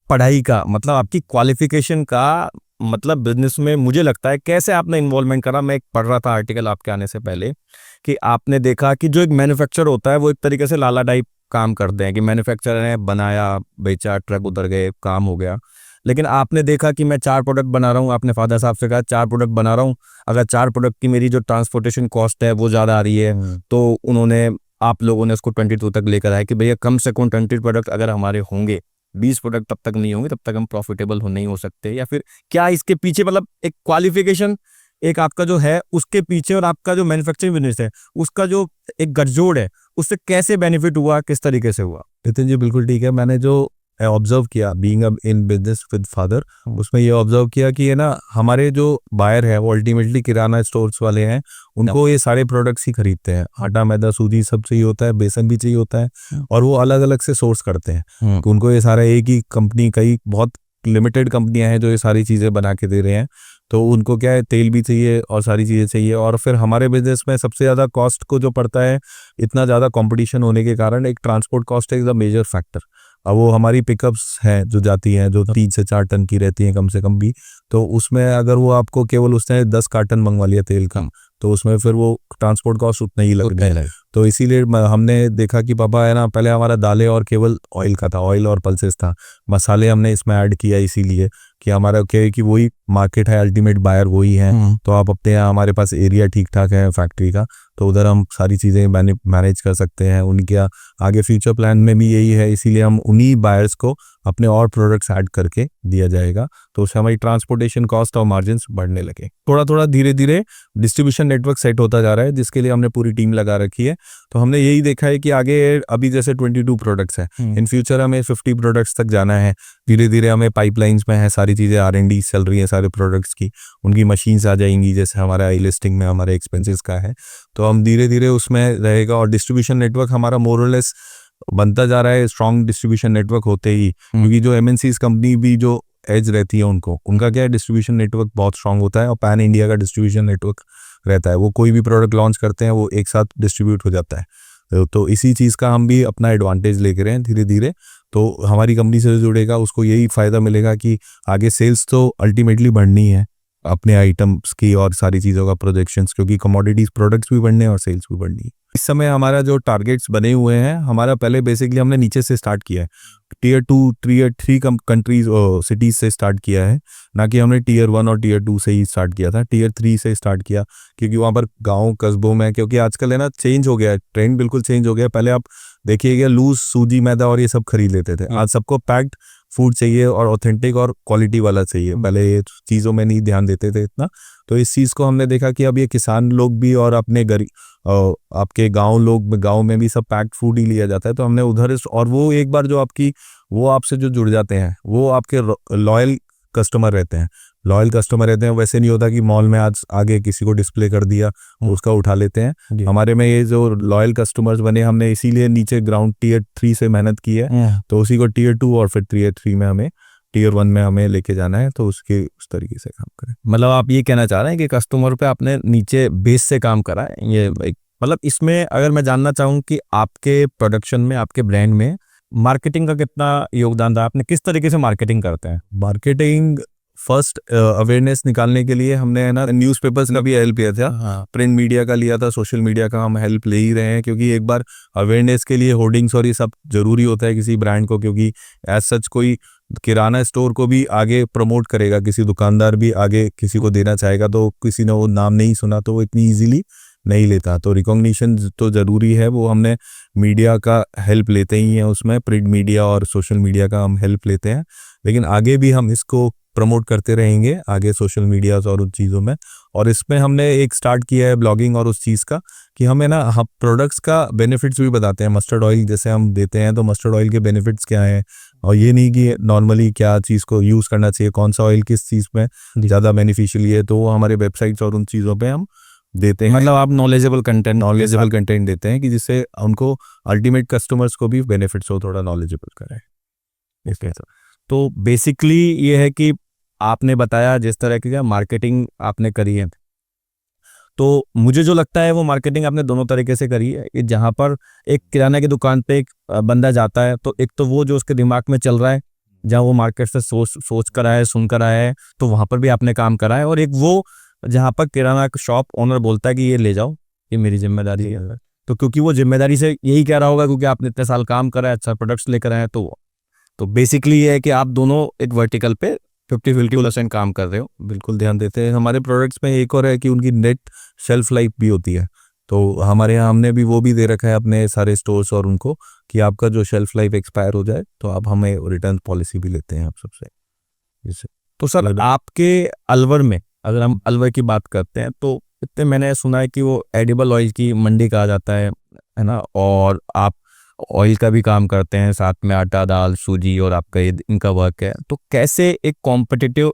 पढ़ाई का मतलब आपकी क्वालिफिकेशन का मतलब बिजनेस में मुझे लगता है कैसे आपने इन्वॉल्वमेंट करा। मैं एक पढ़ रहा था आर्टिकल आपके आने से पहले कि आपने देखा कि जो एक मैन्युफैक्चर होता है वो एक तरीके से लाला टाइप काम करते हैं कि मैन्युफैक्चरर ने बनाया, बेचा, ट्रक उतर गए, काम हो गया। लेकिन आपने देखा कि मैं 4 प्रोडक्ट बना रहा हूँ, आपने फादर साहब से कहा 4 प्रोडक्ट बना रहा हूँ, अगर 4 प्रोडक्ट की मेरी जो ट्रांसपोर्टेशन कॉस्ट है वो ज़्यादा आ रही है, तो उन्होंने आप लोगों ने उसको 22 तक लेकर आए कि भैया कम से कम 20 प्रोडक्ट अगर हमारे होंगे, 20 प्रोडक्ट तब तक नहीं होंगे, तब तक हम प्रॉफिटेबल नहीं हो सकते। या फिर क्या इसके पीछे मतलब एक क्वालिफिकेशन एक आपका जो है उसके पीछे और आपका जो मैन्युफैक्चरिंग बिजनेस है उसका जो एक गठजोड़ है उससे कैसे बेनिफिट हुआ, किस तरीके से हुआ? नितिन जी बिल्कुल ठीक है। मैंने जो ऑब्जर्व किया being in business with father, उसमें ये ऑब्जर्व किया कि ये ना हमारे जो बायर है वो अल्टीमेटली किराना स्टोर्स वाले हैं, उनको ये सारे प्रोडक्ट्स ही खरीदते हैं। आटा, मैदा, सूजी सब चाहिए होता है, बेसन भी चाहिए होता है, और वो अलग अलग से सोर्स करते हैं। तो उनको ये सारा एक ही कंपनी, कई बहुत लिमिटेड कंपनियां हैं जो ये सारी चीज़ें बना के दे रहे हैं। तो उनको क्या है, तेल भी चाहिए और सारी चीज़ें चाहिए। और फिर हमारे बिजनेस में सबसे ज़्यादा कॉस्ट को जो पड़ता है, इतना ज़्यादा कंपटीशन होने के कारण एक transport cost is the major factor. अब वो हमारी पिकअप्स हैं जो जाती हैं, जो 3 से 4 टन की रहती हैं कम से कम भी, तो उसमें अगर वो आपको केवल उसने 10 कार्टन मंगवा लिया तेल का, तो उसमें फिर वो ट्रांसपोर्ट कॉस्ट उतना ही लग रहा है। तो इसीलिए हमने देखा कि पापा है ना, पहले हमारा दालें और केवल ऑयल का था, ऑयल और पल्सेस था, मसाले हमने इसमें ऐड किया इसीलिए कि हमारा क्या है कि वही मार्केट है, अल्टीमेट बायर वही है। तो आप अपने यहाँ, हमारे पास एरिया ठीक ठाक है फैक्ट्री का, तो उधर हम सारी चीज़ें मैनेज कर सकते हैं। उनके आगे फ्यूचर प्लान में भी यही है, इसीलिए हम उन्हीं बायर्स को अपने और प्रोडक्ट्स ऐड करके दिया जाएगा, तो उससे हमारी ट्रांसपोर्टेशन कॉस्ट और मार्जिन्स बढ़ने लगे। थोड़ा थोड़ा धीरे धीरे डिस्ट्रीब्यूशन नेटवर्क सेट होता जा रहा है, जिसके लिए हमने पूरी टीम लगा रखी है। तो हमने यही देखा है कि आगे अभी जैसे 22 प्रोडक्ट्स हैं, इन फ्यूचर हमें 50 प्रोडक्ट्स तक जाना है। धीरे धीरे हमें पाइपलाइंस में है सारी चीज़ें, R&D चल रही है सारे प्रोडक्ट्स की, उनकी मशीन्स आ जाएंगी, जैसे हमारा आई लिस्टिंग में हमारे एक्सपेंसेस का है, तो हम धीरे धीरे उसमें रहेगा। और डिस्ट्रीब्यूशन नेटवर्क हमारा मोर और लेस बनता जा रहा है, स्ट्रॉन्ग डिस्ट्रीब्यूशन नेटवर्क होते ही, क्योंकि जो MNCs कंपनी भी जो एज रहती है उनका क्या है, डिस्ट्रीब्यूशन नेटवर्क बहुत स्ट्रांग होता है और पैन इंडिया का डिस्ट्रीब्यूशन नेटवर्क रहता है। वो कोई भी प्रोडक्ट लॉन्च करते हैं वो एक साथ डिस्ट्रीब्यूट हो जाता है। तो इसी चीज़ का हम भी अपना एडवांटेज लेके रहे हैं धीरे धीरे। तो हमारी कंपनी से जुड़ेगा उसको यही फ़ायदा मिलेगा कि आगे सेल्स तो अल्टीमेटली बढ़नी है, अपने आइटम्स की और सारी चीज़ों का प्रोजेक्शंस, क्योंकि कमोडिटीज प्रोडक्ट्स भी बढ़ने हैं और सेल्स भी बढ़नी है। इस समय हमारा जो टारगेट्स बने हुए हैं, हमारा पहले बेसिकली हमने नीचे से स्टार्ट किया है, टीयर 2 टीयर 3 कंट्रीज सिटीज़ से स्टार्ट किया है, ना कि हमने टीयर 1 और टीयर 2 से ही स्टार्ट किया था, टीयर 3 से स्टार्ट किया, क्योंकि वहाँ पर गाँव कस्बों में, क्योंकि आजकल है ना चेंज हो गया है, ट्रेंड बिल्कुल चेंज हो गया है। पहले आप देखिएगा लूज सूजी मैदा और ये सब खरीद लेते थे, आज सबको पैक्ड फूड चाहिए और ऑथेंटिक और क्वालिटी वाला चाहिए। पहले ये चीज़ों में नहीं ध्यान देते थे इतना, तो इस चीज़ को हमने देखा कि अब ये किसान लोग भी और अपने आपके गांव में भी सब पैक्ड फूड ही लिया जाता है, तो हमने उधर और वो एक बार जो वो आपसे जो जुड़ जाते हैं वो आपके लॉयल कस्टमर रहते हैं, वैसे नहीं होता कि मॉल में आज आगे किसी को डिस्प्ले कर दिया उसका उठा लेते हैं। हमारे में ये जो लॉयल कस्टमर्स बने, हमने इसीलिए नीचे ग्राउंड टीयर 3 से मेहनत की है, तो उसी को टीयर 2 और फिर टीयर 3 में हमें टीयर 1 में हमें लेके जाना है, तो उसके उस तरीके से काम करें। मतलब आप ये कहना चाह रहे हैं कि कस्टमर पे आपने नीचे बेस से काम करा है, ये मतलब इसमें अगर मैं जानना चाहूँ कि आपके प्रोडक्शन में, आपके ब्रांड में मार्केटिंग का कितना योगदान रहा, आपने किस तरीके से मार्केटिंग करते हैं? मार्केटिंग फर्स्ट अवेयरनेस निकालने के लिए हमने है ना न्यूज़पेपर्स का भी हेल्प लिया था, प्रिंट मीडिया का लिया था, सोशल मीडिया का हम हेल्प ले ही रहे हैं, क्योंकि एक बार अवेयरनेस के लिए होर्डिंग्स और ये सब जरूरी होता है किसी ब्रांड को, क्योंकि एज सच कोई किराना स्टोर को भी आगे प्रमोट करेगा, किसी दुकानदार भी आगे किसी को देना चाहेगा, तो किसी ने वो नाम नहीं सुना तो वो इतनी ईजिली नहीं लेता, तो रिकॉग्निशन तो ज़रूरी है। वो हमने मीडिया का हेल्प लेते ही हैं, उसमें प्रिंट मीडिया और सोशल मीडिया का हम हेल्प लेते हैं, लेकिन आगे भी हम इसको प्रमोट करते रहेंगे आगे सोशल मीडिया और उन चीज़ों में। और इसमें हमने एक स्टार्ट किया है ब्लॉगिंग और उस चीज़ का, कि हमें ना हम प्रोडक्ट्स का बेनिफिट्स भी बताते हैं। मस्टर्ड ऑयल जैसे हम देते हैं, तो मस्टर्ड ऑयल के बेनिफिट्स क्या हैं, और ये नहीं कि नॉर्मली क्या चीज़ को यूज़ करना चाहिए, कौन सा ऑयल किस चीज़ में ज़्यादा बेनिफिशियल है, तो वो हमारे वेबसाइट्स और उन चीज़ों पे हम देते हैं। मतलब आप नॉलेजेबल कंटेंट देते हैं कि जिससे उनको अल्टीमेट कस्टमर्स को भी बेनिफिट्स हो, थोड़ा नॉलेजेबल करें। ओके, तो बेसिकली ये है कि आपने बताया जिस तरह की मार्केटिंग आपने करी है, तो मुझे जो लगता है वो मार्केटिंग आपने दोनों तरीके से करी है, कि जहाँ पर एक किराना की दुकान पे एक बंदा जाता है, तो एक तो वो जो उसके दिमाग में चल रहा है, जहाँ वो मार्केट से सोच कर आया है, सुन कर आया है, तो वहाँ पर भी आपने काम करा है, और एक वो जहाँ पर किराना शॉप ओनर बोलता है कि ये ले जाओ, ये मेरी जिम्मेदारी है, तो क्योंकि वो जिम्मेदारी से यही कह रहा होगा, क्योंकि आपने इतने साल काम करा है, अच्छा प्रोडक्ट्स लेकर आए हैं, तो बेसिकली ये है कि आप दोनों एक वर्टिकल पे 50-50% काम कर रहे हो। बिल्कुल ध्यान देते हैं। हमारे प्रोडक्ट्स में एक और है कि उनकी नेट शेल्फ लाइफ भी होती है, तो हमारे यहाँ हमने भी वो भी दे रखा है अपने सारे स्टोर्स और उनको, कि आपका जो शेल्फ लाइफ एक्सपायर हो जाए तो आप हमें रिटर्न पॉलिसी भी लेते हैं आप सबसे। इससे तो सर आपके अलवर में, अगर हम अलवर की बात करते हैं, तो इतने मैंने सुना है कि वो एडिबल ऑयल की मंडी कहा जाता है ना, और आप ऑयल का भी काम करते हैं, साथ में आटा, दाल, सूजी और आपका ये इनका वर्क है, तो कैसे एक कॉम्पिटिटिव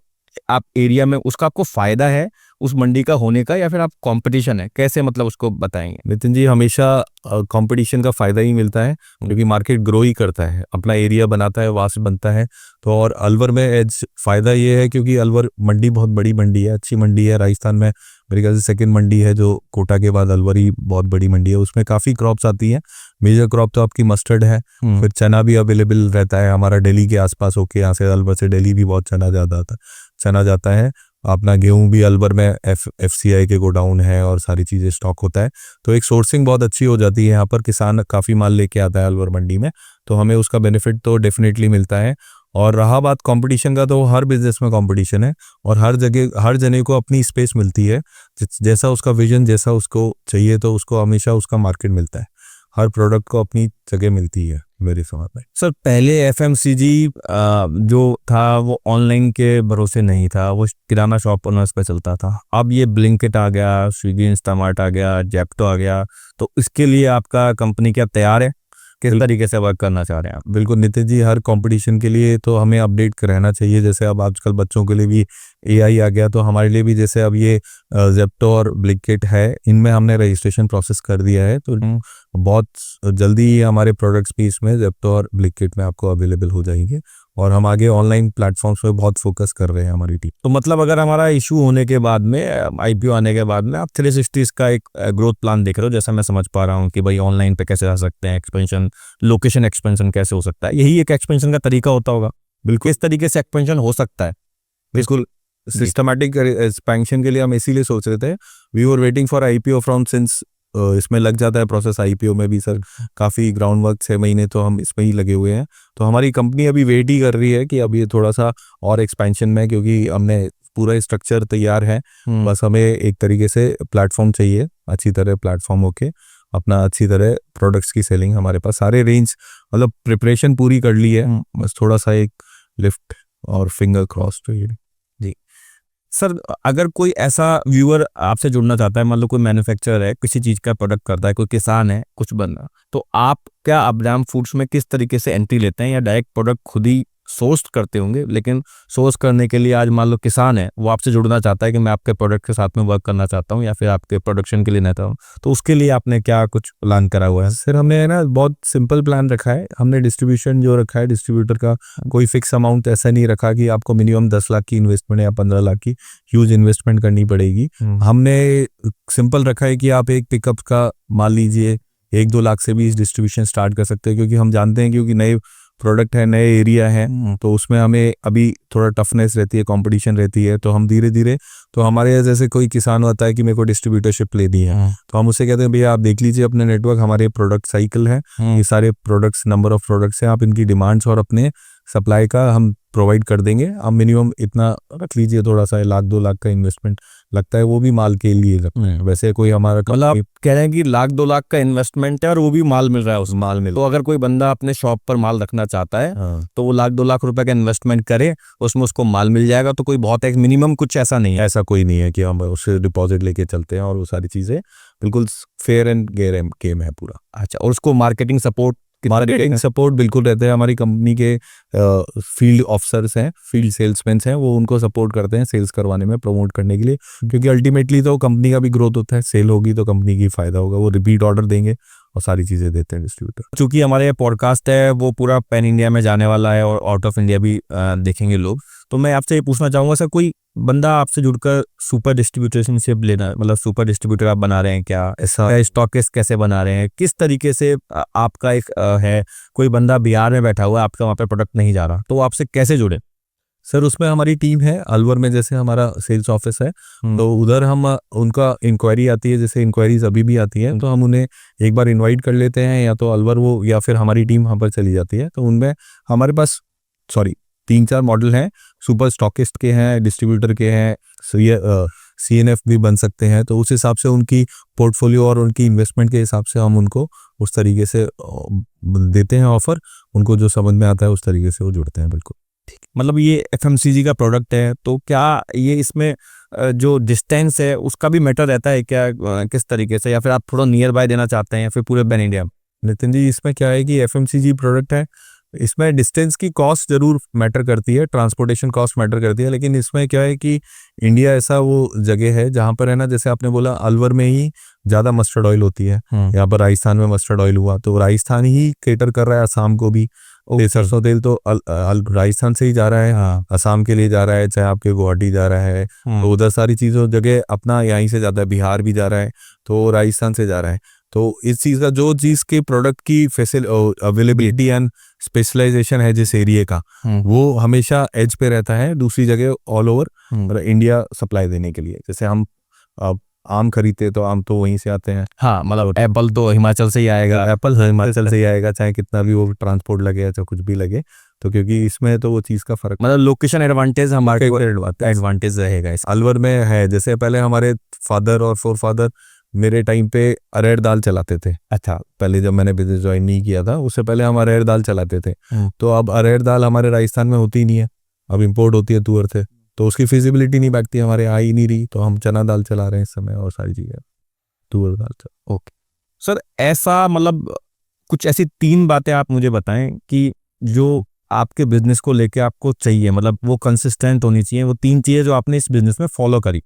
आप एरिया में उसका आपको फायदा है उस मंडी का होने का, या फिर आप कंपटीशन है, कैसे मतलब उसको बताएंगे? नितिन जी, हमेशा कंपटीशन का फायदा ही मिलता है, क्योंकि मार्केट ग्रो ही करता है, अपना एरिया बनाता है, वास्ट बनता है। तो और अलवर में एज फायदा ये है क्योंकि अलवर मंडी बहुत बड़ी मंडी है, अच्छी मंडी है, राजस्थान में मेरे ख्याल से सेकंड मंडी है, जो कोटा के बाद अलवर ही बहुत बड़ी मंडी है, उसमें काफ़ी क्रॉप्स आती हैं। मेजर क्रॉप तो आपकी मस्टर्ड है, फिर चना भी अवेलेबल रहता है हमारा दिल्ली के आसपास होके, यहाँ से अलवर से दिल्ली भी बहुत चना जाता है। अपना गेहूं भी अलवर में FCI के गोडाउन है और सारी चीज़ें स्टॉक होता है, तो एक सोर्सिंग बहुत अच्छी हो जाती है यहाँ पर, किसान काफ़ी माल लेके आता है अलवर मंडी में, तो हमें उसका बेनिफिट तो डेफिनेटली मिलता है। और रहा बात कंपटीशन का, तो हर बिजनेस में कंपटीशन है, और हर जगह हर जने को अपनी स्पेस मिलती है, जैसा उसका विजन, जैसा उसको चाहिए, तो उसको हमेशा उसका मार्केट मिलता है, हर प्रोडक्ट को अपनी जगह मिलती है मेरे समझ में। सर पहले FMCG जो था वो ऑनलाइन के भरोसे नहीं था, वो किराना शॉप ओनर्स पे चलता था। अब ये ब्लिंकिट आ गया, स्विगी इंस्टामार्ट आ गया, जेप्टो आ गया, तो इसके लिए आपका कंपनी क्या तैयार है? किस तरीके से वर्क करना चाह रहे हैं आप? बिल्कुल नितिन जी, हर कंपटीशन के लिए तो हमें अपडेट रहना चाहिए। जैसे अब आजकल बच्चों के लिए भी AI आ गया, तो हमारे लिए भी जैसे अब ये जेप्टो और ब्लिंकिट है, इनमें हमने रजिस्ट्रेशन प्रोसेस कर दिया है, तो बहुत जल्दी ही हमारे प्रोडक्ट्स भी इसमें जेप्टो और ब्लिंकिट में आपको अवेलेबल हो जाएंगे, और हम आगे ऑनलाइन प्लेटफॉर्म्स पे बहुत फोकस कर रहे हैं हमारी टीम। तो मतलब अगर हमारा इशू होने के बाद में, IPO आने के बाद में, आप 360 का एक ग्रोथ प्लान देख रहे हो, जैसा मैं समझ पा रहा हूँ कि भाई ऑनलाइन पे कैसे आ सकते हैं, एक्सपेंशन, लोकेशन एक्सपेंशन कैसे हो सकता है, यही एक एक्सपेंशन का तरीका होता होगा। बिल्कुल, इस तरीके से एक्सपेंशन हो सकता है। बिल्कुल सिस्टमैटिक एक्सपेंशन के लिए हम इसीलिए सोच रहे थे, we were waiting for IPO from since, इसमें लग जाता है प्रोसेस आईपीओ में भी सर, काफ़ी ग्राउंड वर्क 6 महीने तो हम इसमें ही लगे हुए हैं। तो हमारी कंपनी अभी वेट ही कर रही है कि अब ये थोड़ा सा और एक्सपेंशन में, क्योंकि हमने पूरा स्ट्रक्चर तैयार है, बस हमें एक तरीके से प्लेटफॉर्म चाहिए, अच्छी तरह प्लेटफॉर्म होके अपना अच्छी तरह प्रोडक्ट्स की सेलिंग, हमारे पास सारे रेंज मतलब प्रिपरेशन पूरी कर ली है, बस थोड़ा सा एक लिफ्ट और फिंगर क्रॉस तो ये। जी सर, अगर कोई ऐसा व्यूअर आपसे जुड़ना चाहता है, मान लो कोई मैन्युफैक्चरर है, किसी चीज़ का प्रोडक्ट करता है, कोई किसान है, कुछ बंदा, तो आप क्या अब्राहम फूड्स में किस तरीके से एंट्री लेते हैं, या डायरेक्ट प्रोडक्ट खुद ही सोर्स करते होंगे? लेकिन सोर्स करने के लिए आज मान लो किसान है, वो आपसे जुड़ना चाहता है कि मैं आपके प्रोडक्ट के साथ में वर्क करना चाहता हूँ या फिर आपके प्रोडक्शन के लिए रहता हूँ, तो उसके लिए आपने क्या कुछ प्लान करा हुआ है? सर हमने है ना बहुत सिंपल प्लान रखा है, हमने डिस्ट्रीब्यूशन जो रखा है, डिस्ट्रीब्यूटर का कोई फिक्स अमाउंट ऐसा नहीं रखा कि आपको मिनिमम 10 लाख की इन्वेस्टमेंट या 15 लाख की ह्यूज इन्वेस्टमेंट करनी पड़ेगी। हमने सिंपल रखा है कि आप एक पिकअप का मान लीजिए 1-2 लाख से भी इस डिस्ट्रीब्यूशन स्टार्ट कर सकते हैं, क्योंकि हम जानते हैं क्योंकि नए प्रोडक्ट है, नए एरिया है, तो उसमें हमें अभी थोड़ा टफनेस रहती है, कंपटीशन रहती है, तो हम धीरे धीरे, तो हमारे यहाँ जैसे कोई किसान होता है कि मेरे को डिस्ट्रीब्यूटरशिप लेनी है, तो हम उससे कहते हैं भैया आप देख लीजिए अपने नेटवर्क, हमारे प्रोडक्ट साइकिल है, ये सारे प्रोडक्ट्स, नंबर ऑफ प्रोडक्ट्स हैं, आप इनकी डिमांड्स और अपने सप्लाई का हम प्रोवाइड कर देंगे, आप मिनिमम इतना रख लीजिए, थोड़ा सा 1-2 लाख का इन्वेस्टमेंट लगता है, वो भी माल के लिए लगता है, वैसे कोई हमारा मतलब आप कह रहे हैं कि 1-2 लाख का इन्वेस्टमेंट है और वो भी माल मिल रहा है, उस माल मिल, तो अगर कोई बंदा अपने शॉप पर माल रखना चाहता है, तो वो 1-2 लाख रुपए का इन्वेस्टमेंट करे, उसमें उसको माल मिल जाएगा, तो कोई बहुत एक मिनिमम कुछ ऐसा नहीं है? ऐसा कोई नहीं है कि हम उससे डिपॉजिट लेके चलते हैं, और वो सारी चीज़ें बिल्कुल फेयर एंड गेयर गेम है पूरा। अच्छा, और उसको मार्केटिंग सपोर्ट बिल्कुल रहते हैं, हमारी कंपनी के फील्ड ऑफिसर्स हैं, फील्ड सेल्समैन हैं, वो उनको सपोर्ट करते हैं सेल्स करवाने में, प्रमोट करने के लिए, क्योंकि अल्टीमेटली तो कंपनी का भी ग्रोथ होता है, सेल होगी तो कंपनी की फायदा होगा, वो रिपीट ऑर्डर देंगे और सारी चीज़ें देते हैं डिस्ट्रीब्यूटर। चूंकि हमारे पॉडकास्ट है वो पूरा पैन इंडिया में जाने वाला है और आउट ऑफ इंडिया भी देखेंगे लोग, तो मैं आपसे ये पूछना चाहूँगा सर, कोई बंदा आपसे जुड़कर सुपर डिस्ट्रीब्यूटरशिप लेना, मतलब सुपर डिस्ट्रीब्यूटर आप बना रहे हैं क्या, ऐसा स्टॉकिस्ट कैसे बना रहे हैं, किस तरीके से आपका एक है, कोई बंदा बिहार में बैठा हुआ है, आपका वहाँ पे प्रोडक्ट नहीं जा रहा, तो वो आपसे कैसे जुड़े? सर उसमें हमारी टीम है, अलवर में जैसे हमारा सेल्स ऑफिस है, तो उधर हम उनका इंक्वायरी आती है, जैसे इंक्वायरीज अभी भी आती है, तो हम उन्हें एक बार इनवाइट कर लेते हैं, या तो अलवर वो या फिर हमारी टीम वहाँ पर चली जाती है, तो उनमें हमारे पास 3-4 मॉडल हैं, सुपर स्टॉकिस्ट के हैं, डिस्ट्रीब्यूटर के हैं, CNF भी बन सकते हैं, तो उस हिसाब से उनकी पोर्टफोलियो और उनकी इन्वेस्टमेंट के हिसाब से हम उनको उस तरीके से देते हैं ऑफर, उनको जो समझ में आता है उस तरीके से वो जुड़ते हैं। बिल्कुल मतलब ये FMCG का प्रोडक्ट है, तो क्या ये इसमें जो डिस्टेंस है उसका भी मैटर रहता है क्या, किस तरीके से, या फिर आप थोड़ा नियर बाय देना चाहते हैं, या फिर पूरे पैन इंडिया? नितिन जी, इसमें क्या है कि FMCG प्रोडक्ट है, इसमें डिस्टेंस की कॉस्ट जरूर मैटर करती है, ट्रांसपोर्टेशन कॉस्ट मैटर करती है, लेकिन इसमें क्या है कि इंडिया ऐसा वो जगह है जहाँ पर है ना, जैसे आपने बोला अलवर में ही ज़्यादा मस्टर्ड ऑयल होती है, यहाँ पर राजस्थान में मस्टर्ड ऑयल हुआ, तो राजस्थान ही केटर कर रहा है असम को भी, सरसों तेल तो राजस्थान से ही जा रहा है, असम के लिए जा रहा है, चाहे आपके गुवाहाटी जा रहा है, तो उधर सारी चीज़ों जगह अपना यहीं से जाता है, बिहार भी जा रहा है, तो राजस्थान से जा रहा है, तो इस चीज़ का जो चीज़ के प्रोडक्ट की अवेलेबिलिटी एंड स्पेशलाइजेशन है जिस एरिया का, वो हमेशा एज पे रहता है दूसरी जगह ऑल ओवर इंडिया सप्लाई देने के लिए। जैसे हम आम खरीदते तो आम तो वहीं से आते हैं, हाँ, मतलब एप्पल तो हिमाचल से ही आएगा, एप्पल हिमाचल से ही आएगा, चाहे कितना भी वो ट्रांसपोर्ट लगे या चाहे कुछ भी लगे, तो क्योंकि इसमें तो वो चीज़ का फर्क, मतलब लोकेशन एडवांटेज हमारे एडवांटेज रहेगा इस अलवर में है। जैसे पहले हमारे फादर और फोर फादर मेरे टाइम पे अरहर दाल चलाते थे, अच्छा, पहले जब मैंने बिजनेस ज्वाइन नहीं किया था उससे पहले हम अरहर दाल चलाते थे, तो अब अरहर दाल हमारे राजस्थान में होती नहीं है, अब इम्पोर्ट होती है तुअर से, तो उसकी फिजिबिलिटी नहीं बैठती, हमारे आ ही नहीं रही, तो हम चना दाल चला रहे हैं इस समय और सारी चीज़ें तुअर दाल। ओके सर, ऐसा मतलब कुछ ऐसी 3 बातें आप मुझे बताएं कि जो आपके बिजनेस को लेके आपको चाहिए, मतलब वो कंसिस्टेंट होनी चाहिए, वो 3 चीज़ें जो आपने इस बिजनेस में फॉलो करी।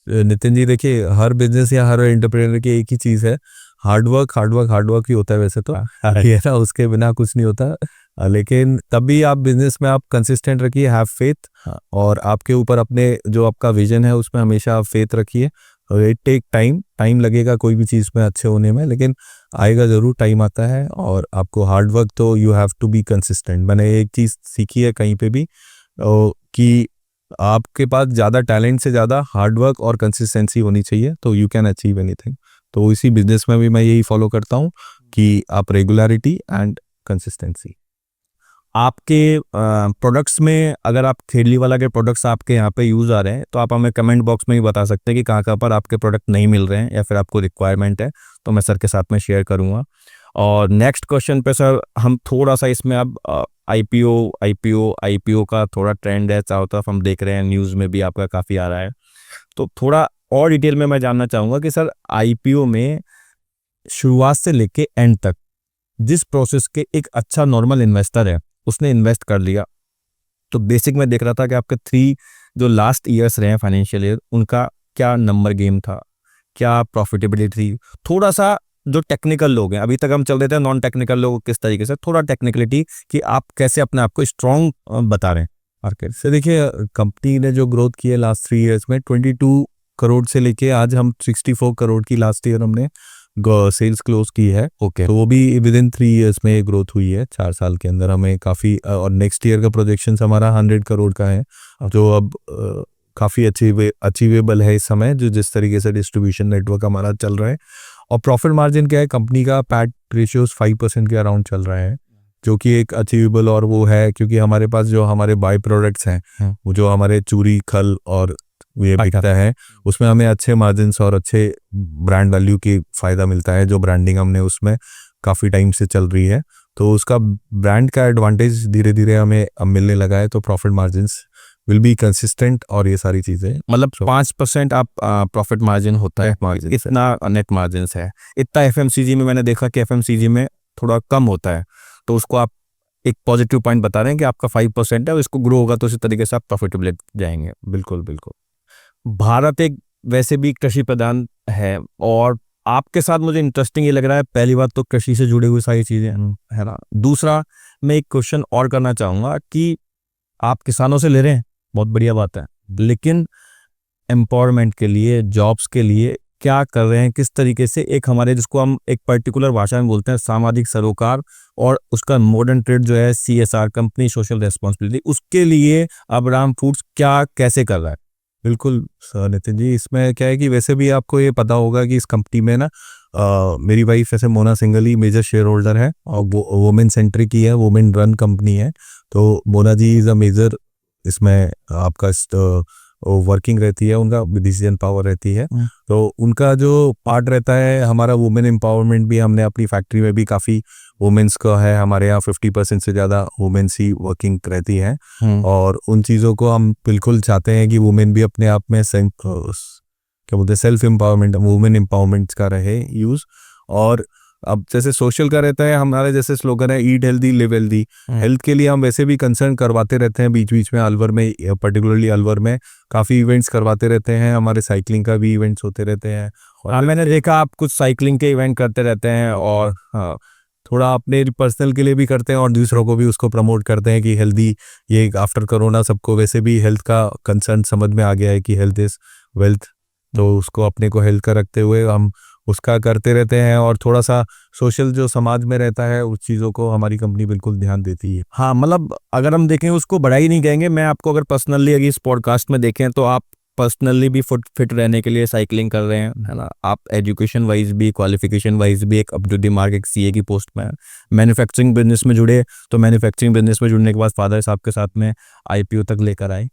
नितिन जी देखिए, हर बिजनेस या हर एंटरप्रेन्योर की एक ही चीज़ है, हार्डवर्क ही होता है वैसे तो, ये ना उसके बिना कुछ नहीं होता, लेकिन तभी आप बिजनेस में आप कंसिस्टेंट रखिए, हैव फेथ, और आपके ऊपर अपने जो आपका विजन है उसमें हमेशा आप फेथ रखिए, और इट टेक टाइम लगेगा कोई भी चीज़ में अच्छे होने में, लेकिन आएगा ज़रूर, टाइम आता है, और आपको हार्डवर्क तो you have to be consistent. मैंने एक चीज़ सीखी है कहीं पे भी कि आपके पास ज़्यादा टैलेंट से ज़्यादा हार्ड वर्क और कंसिस्टेंसी होनी चाहिए, तो यू कैन अचीव एनीथिंग। तो इसी बिजनेस में भी मैं यही फॉलो करता हूँ कि आप रेगुलरिटी एंड कंसिस्टेंसी। आपके प्रोडक्ट्स में अगर आप खेडली वाला के प्रोडक्ट्स आपके यहाँ पे यूज़ आ रहे हैं तो आप हमें कमेंट बॉक्स में भी बता सकते हैं कि कहाँ कहाँ पर आपके प्रोडक्ट नहीं मिल रहे हैं या फिर आपको रिक्वायरमेंट है, तो मैं सर के साथ में शेयर करूँगा। और नेक्स्ट क्वेश्चन पे सर हम थोड़ा सा इसमें अब आईपीओ का थोड़ा ट्रेंड है, चारों तरफ हम देख रहे हैं, न्यूज़ में भी आपका काफ़ी आ रहा है, तो थोड़ा और डिटेल में मैं जानना चाहूँगा कि सर आईपीओ में शुरुआत से लेके एंड तक जिस प्रोसेस के एक अच्छा नॉर्मल इन्वेस्टर है उसने इन्वेस्ट कर लिया, तो बेसिक में देख रहा था कि आपके 3 जो लास्ट ईयर्स रहे हैं फाइनेंशियल ईयर, उनका क्या नंबर गेम था, क्या प्रॉफिटेबिलिटी थी, थोड़ा सा जो टेक्निकल लोग हैं, अभी तक हम चल रहे थे नॉन टेक्निकल लोग किस तरीके से, थोड़ा टेक्निकलिटी कि आप कैसे अपने आप को स्ट्रॉन्ग बता रहे हैं मार्केट से। देखिए, कंपनी ने जो ग्रोथ की है लास्ट 3 इयर्स में 22 करोड़ से लेके आज हम 64 करोड़ की लास्ट ईयर हमने सेल्स क्लोज की है। ओके। तो वो भी विद इन 3 इयर्स में ग्रोथ हुई है, 4 साल के अंदर हमें काफ़ी। और नेक्स्ट ईयर का प्रोजेक्शन हमारा 100 करोड़ का है, जो अब काफ़ी अचीवेबल है इस समय, जो जिस तरीके से डिस्ट्रीब्यूशन नेटवर्क हमारा चल रहा है। और प्रॉफिट मार्जिन क्या है, कंपनी का पैट रेशियोज 5% के अराउंड चल रहा है, जो कि एक अचीवेबल और वो है, क्योंकि हमारे पास जो हमारे बाई प्रोडक्ट्स हैं, वो जो हमारे चूरी खल और ये बिकता है, उसमें हमें अच्छे मार्जिन्स और अच्छे ब्रांड वैल्यू की फ़ायदा मिलता है, जो ब्रांडिंग हमने उसमें काफ़ी टाइम से चल रही है, तो उसका ब्रांड का एडवांटेज धीरे धीरे हमें अब मिलने लगा है। तो profit margins will be consistent और ये सारी चीज़ें, मतलब 5% आप प्रॉफिट मार्जिन होता है, इतना नेट मार्जिन है। इतना एफएमसीजी में मैंने देखा कि एफएमसीजी में थोड़ा कम होता है, तो उसको आप एक पॉजिटिव पॉइंट बता रहे हैं कि आपका 5% है और इसको ग्रो होगा तो इसी तरीके से आप प्रॉफिटेबल जाएंगे। बिल्कुल बिल्कुल। भारत एक वैसे भी कृषि प्रधान है और आपके साथ मुझे इंटरेस्टिंग ये लग रहा है, पहली बात तो कृषि से जुड़ी हुई सारी चीज़ें है ना। दूसरा, मैं एक क्वेश्चन और करना चाहूँगा कि आप किसानों से ले रहे हैं, बहुत बढ़िया बात है, लेकिन एम्पावरमेंट के लिए, जॉब्स के लिए क्या कर रहे हैं, किस तरीके से एक हमारे जिसको हम एक पर्टिकुलर भाषा में बोलते हैं सामाजिक सरोकार, और उसका मॉडर्न ट्रेड जो है CSR, कंपनी सोशल रेस्पॉन्सिबिलिटी, उसके लिए अब्राहम फूड्स क्या कैसे कर रहा है? बिल्कुल सर नितिन जी, इसमें क्या है कि वैसे भी आपको ये पता होगा कि इस कंपनी में ना मेरी वाइफ ऐसे मोना सिंघल ही मेजर शेयर होल्डर है, और वो वुमेन सेंट्रिक ही है, वुमेन रन कंपनी है। तो Mona ji is a major, इसमें आपका वर्किंग रहती है, उनका डिसीजन पावर रहती है, तो उनका जो पार्ट रहता है, हमारा वुमेन एम्पावरमेंट भी हमने अपनी फैक्ट्री में भी काफ़ी वुमेन्स का है, हमारे यहाँ 50% से ज़्यादा वुमेन्स ही वर्किंग रहती हैं, और उन चीज़ों को हम बिल्कुल चाहते हैं कि वुमेन भी अपने आप में क्या बोलते हैं सेल्फ एम्पावरमेंट, वुमेन एम्पावरमेंट का रहे यूज़। और अब जैसे सोशल का रहता है, हमारे जैसे स्लोगन है eat healthy live healthy, health के लिए हम वैसे भी कंसर्न करवाते रहते हैं, बीच बीच में अलवर में, पर्टिकुलरली अलवर में काफ़ी इवेंट्स करवाते रहते हैं, हमारे साइकिलिंग का भी इवेंट्स होते रहते हैं। और मैंने देखा आप कुछ साइकिलिंग के इवेंट करते रहते हैं, और थोड़ा अपने पर्सनल के लिए भी करते हैं और दूसरों को भी उसको प्रमोट करते हैं कि हेल्दी, ये आफ्टर कोरोना सबको वैसे भी हेल्थ का कंसर्न समझ में आ गया है कि हेल्थ इज़ वेल्थ, तो उसको अपने को हेल्थ का रखते हुए हम उसका करते रहते हैं, और थोड़ा सा सोशल जो समाज में रहता है उस चीज़ों को हमारी कंपनी बिल्कुल ध्यान देती है। हाँ, मतलब अगर हम देखें उसको बड़ा ही नहीं कहेंगे, मैं आपको अगर पर्सनली अगर इस पॉडकास्ट में देखें तो आप पर्सनली भी फिट रहने के लिए साइकिलिंग कर रहे हैं, है ना। आप एजुकेशन वाइज भी, क्वालिफिकेशन वाइज भी एक अप टू द मार्क एक CA की पोस्ट में है। मैन्युफैक्चरिंग बिजनेस में जुड़े, तो मैन्युफैक्चरिंग बिजनेस में जुड़ने के बाद फादर साहब के साथ में IPO तक लेकर आए।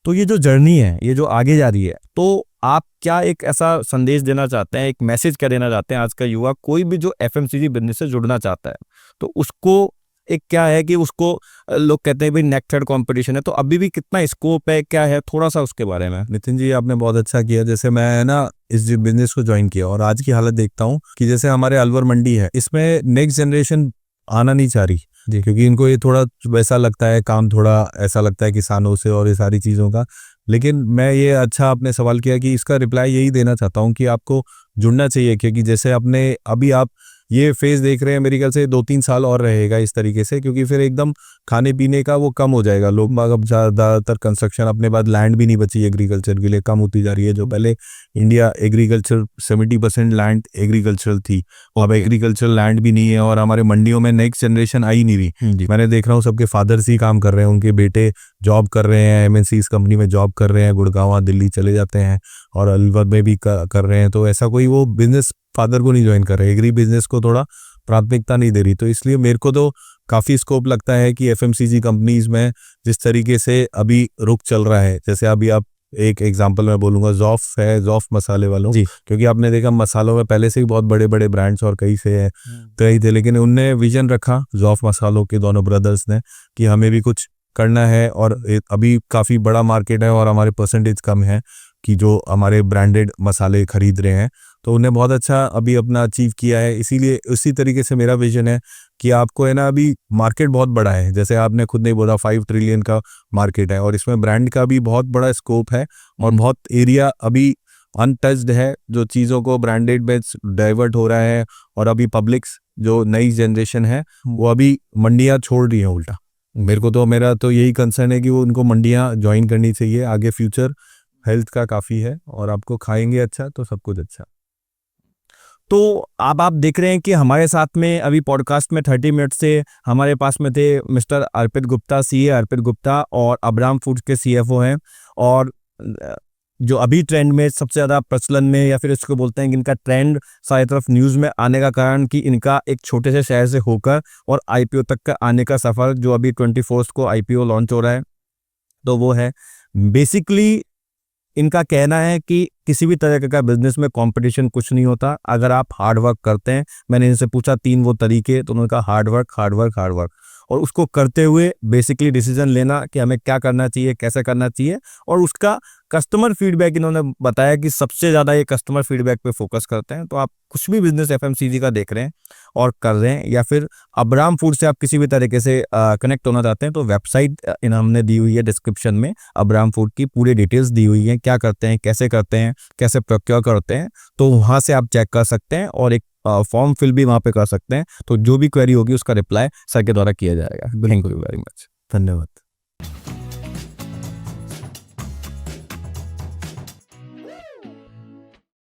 तो ये जो जर्नी है, ये जो आगे जा रही है, तो आप क्या एक ऐसा संदेश देना चाहते हैं, एक मैसेज क्या देना चाहते हैं? आज का युवा कोई भी जो FMCG बिजनेस से जुड़ना चाहता है, तो उसको एक क्या है कि उसको लोग कहते हैं भाई नेक थर्ड कंपटीशन है, तो अभी भी कितना स्कोप है, क्या है, थोड़ा सा उसके बारे में। नितिन जी, आपने बहुत अच्छा किया। जैसे मैं ना इस बिजनेस को ज्वाइन किया और आज की हालत देखता हूँ कि जैसे हमारे अलवर मंडी है, इसमें नेक्स्ट जनरेशन आना नहीं चाह रही जी, क्योंकि इनको ये थोड़ा वैसा लगता है, काम थोड़ा ऐसा लगता है किसानों से और ये सारी चीज़ों का। लेकिन मैं ये अच्छा आपने सवाल किया कि इसका रिप्लाई यही देना चाहता हूँ कि आपको जुड़ना चाहिए, क्योंकि जैसे अपने अभी आप ये फेज देख रहे हैं, मेरे ख्याल से 2-3 साल और रहेगा इस तरीके से, क्योंकि फिर एकदम खाने पीने का वो कम हो जाएगा। लोग बाग अब ज़्यादातर कंस्ट्रक्शन, अपने बाद लैंड भी नहीं बची एग्रीकल्चर के लिए, कम होती जा रही है। जो पहले इंडिया एग्रीकल्चर 70% लैंड एग्रीकल्चरल थी, वो अब एग्रीकल्चरल लैंड भी नहीं है, और हमारे मंडियों में नेक्स्ट जनरेशन आई नहीं रही। मैंने देख रहा हूँ सबके फादर्स ही काम कर रहे हैं, उनके बेटे जॉब कर रहे हैं, एमएनसीज कंपनी में जॉब कर रहे हैं, गुड़गांव दिल्ली चले जाते हैं, और अलवर में भी कर रहे हैं। तो ऐसा कोई वो बिजनेस फादर को नहीं ज्वाइन कर रहे, एग्री बिजनेस को थोड़ा प्राथमिकता नहीं दे रही। तो इसलिए मेरे को तो काफ़ी स्कोप लगता है कि एफएमसीजी कंपनीज में जिस तरीके से अभी रुख चल रहा है, जैसे अभी आप एक एग्जांपल मैं बोलूँगा, ज़ॉफ है, ज़ॉफ मसाले वालों, क्योंकि आपने देखा मसालों में पहले से ही बहुत बड़े बड़े ब्रांड्स और कई से कई थे, लेकिन उनने विजन रखा ज़ॉफ मसालों के दोनों ब्रदर्स ने कि हमें भी कुछ करना है, और अभी काफ़ी बड़ा मार्केट है और हमारे परसेंटेज कम है कि जो हमारे ब्रांडेड मसाले खरीद रहे हैं। तो उन्हें बहुत अच्छा अभी अपना अचीव किया है। इसीलिए उसी तरीके से मेरा विजन है कि आपको है ना, अभी मार्केट बहुत बड़ा है, जैसे आपने खुद नहीं बोला 5 ट्रिलियन का मार्केट है, और इसमें ब्रांड का भी बहुत बड़ा स्कोप है, और बहुत एरिया अभी अनटच्ड है, जो चीज़ों को ब्रांडेड में डाइवर्ट हो रहा है। और अभी पब्लिक्स जो नई जनरेशन है वो अभी मंडियाँ छोड़ रही है उल्टा। मेरा तो यही कंसर्न है कि वो उनको मंडियाँ ज्वाइन करनी चाहिए। आगे फ्यूचर हेल्थ का काफ़ी है, और आपको खाएंगे अच्छा तो सब कुछ अच्छा। तो अब आप देख रहे हैं कि हमारे साथ में अभी पॉडकास्ट में 30 मिनट से हमारे पास में थे मिस्टर अर्पित गुप्ता, सीए अर्पित गुप्ता, और अब्राम फूड्स के सीएफओ हैं। और जो अभी ट्रेंड में सबसे ज़्यादा प्रचलन में, या फिर इसको बोलते हैं कि इनका ट्रेंड सारी तरफ न्यूज़ में आने का कारण कि इनका एक छोटे से शहर से होकर और आईपीओ तक का आने का सफ़र, जो अभी 24 को आईपीओ लॉन्च हो रहा है, तो वो है बेसिकली इनका कहना है कि किसी भी तरह का बिजनेस में कंपटीशन कुछ नहीं होता अगर आप हार्ड वर्क करते हैं। मैंने इनसे पूछा 3 वो तरीके, तो उन्होंने कहा hard work, hard work, hard work, और उसको करते हुए बेसिकली डिसीजन लेना कि हमें क्या करना चाहिए, कैसे करना चाहिए। और उसका कस्टमर फीडबैक इन्होंने बताया कि सबसे ज़्यादा ये कस्टमर फीडबैक पे फोकस करते हैं। तो आप कुछ भी बिजनेस एफएमसीजी का देख रहे हैं और कर रहे हैं, या फिर अब्राम फूड से आप किसी भी तरीके से कनेक्ट होना चाहते हैं, तो वेबसाइट हमने दी हुई है डिस्क्रिप्शन में, अब्राम फूड की पूरी डिटेल्स दी हुई है, क्या करते हैं, कैसे प्रोक्योर करते हैं। तो वहाँ से आप चेक कर सकते हैं, और एक फॉर्म फिल भी वहाँ पे कर सकते हैं। तो जो भी क्वेरी होगी उसका रिप्लाई सर के द्वारा किया जाएगा। Thank you very much. धन्यवाद।